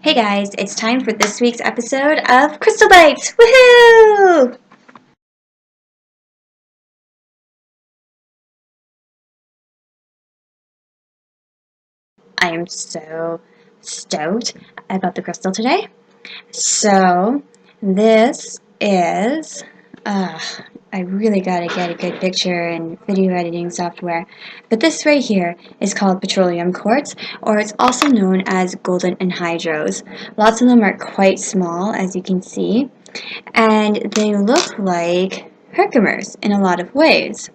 Hey guys, it's time for this week's episode of Crystal Bytes! Woohoo! I am so stoked about the crystal today. So, this is. Uh, I really gotta get a good picture and video editing software. But this right here is called Petroleum Quartz, or it's also known as golden anhydrous. Lots of them are quite small, as you can see, and they look like Herkimers in a lot of ways.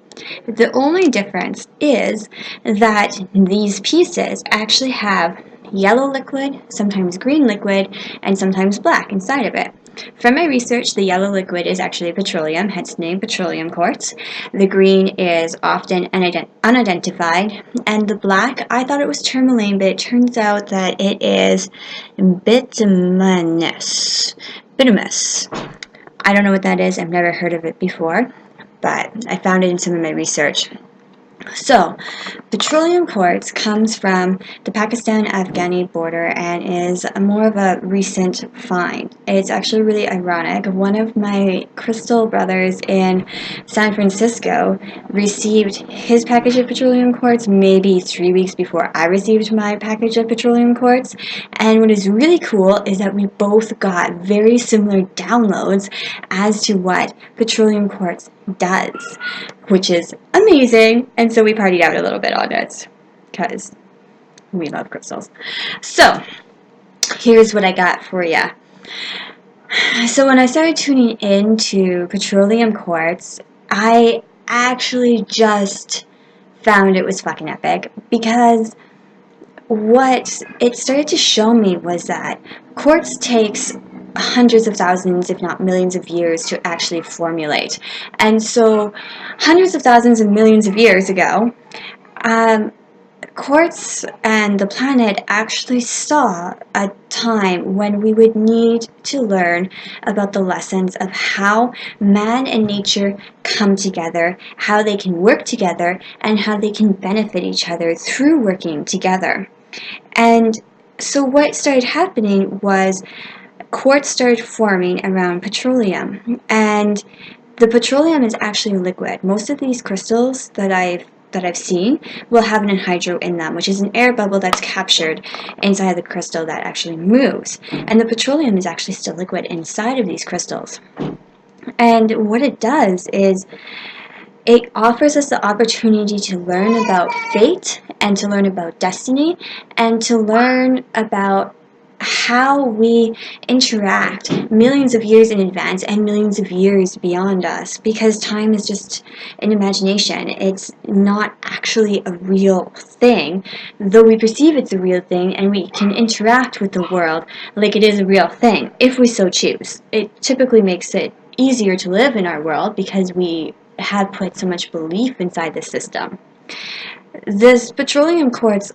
The only difference is that these pieces actually have yellow liquid, sometimes green liquid, and sometimes black inside of it. From my research, the yellow liquid is actually petroleum, hence the name petroleum quartz. The green is often unidentified, and the black, I thought it was tourmaline, but it turns out that it is bituminous. Bituminous. I don't know what that is. I've never heard of it before, but I found it in some of my research. So, petroleum quartz comes from the Pakistan-Afghani border and is more of a recent find. It's actually really ironic. One of my crystal brothers in San Francisco received his package of petroleum quartz maybe 3 weeks before I received my package of petroleum quartz. And what is really cool is that we both got very similar downloads as to what petroleum quartz does, which is amazing. And so we partied out a little bit on it because we love crystals. So here's what I got for you. So when I started tuning into petroleum quartz, I actually just found it was fucking epic, because what it started to show me was that quartz takes hundreds of thousands, if not millions of years to actually formulate. And so hundreds of thousands and millions of years ago, quartz and the planet actually saw a time when we would need to learn about the lessons of how man and nature come together, how they can work together, and how they can benefit each other through working together. And so what started happening was quartz started forming around petroleum, and the petroleum is actually liquid. Most of these crystals that I've seen will have an anhydro in them, which is an air bubble that's captured inside the crystal that actually moves. And the petroleum is actually still liquid inside of these crystals. And what it does is it offers us the opportunity to learn about fate and to learn about destiny and to learn about how we interact millions of years in advance and millions of years beyond us, because time is just an imagination. It's not actually a real thing, though we perceive it's a real thing, and we can interact with the world like it is a real thing if we so choose. It typically makes it easier to live in our world because we have put so much belief inside the system. This petroleum quartz,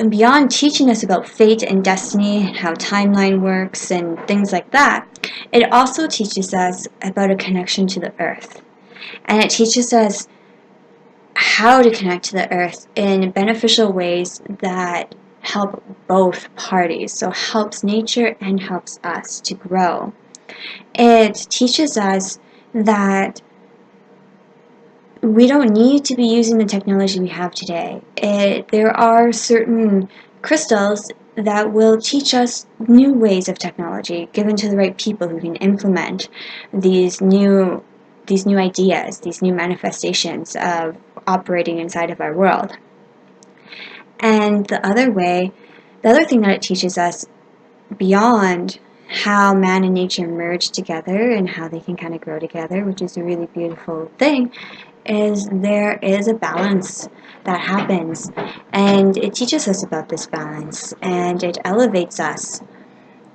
beyond teaching us about fate and destiny, how timeline works and things like that, it also teaches us about a connection to the earth. And it teaches us how to connect to the earth in beneficial ways that help both parties. So helps nature and helps us to grow. It teaches us that we don't need to be using the technology we have today. There are certain crystals that will teach us new ways of technology, given to the right people who can implement these new ideas, these new manifestations of operating inside of our world. And the other thing that it teaches us, beyond how man and nature merge together and how they can kind of grow together, which is a really beautiful thing, is there is a balance that happens, and it teaches us about this balance, and it elevates us.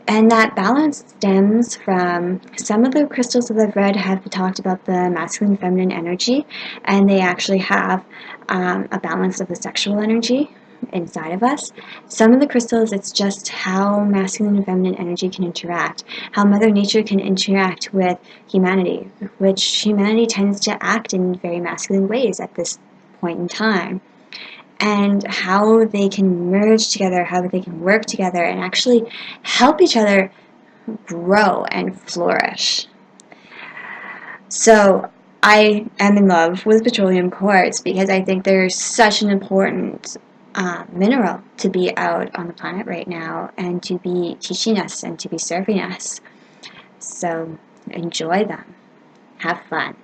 And that balance stems from some of the crystals that I've read have talked about the masculine and feminine energy, and they actually have a balance of the sexual energy inside of us. Some of the crystals, it's just how masculine and feminine energy can interact, how Mother Nature can interact with humanity, which humanity tends to act in very masculine ways at this point in time. and how they can merge together, how they can work together, and actually help each other grow and flourish. So I am in love with petroleum quartz because I think there's such an important mineral to be out on the planet right now and to be teaching us and to be serving us. So enjoy them. Have fun.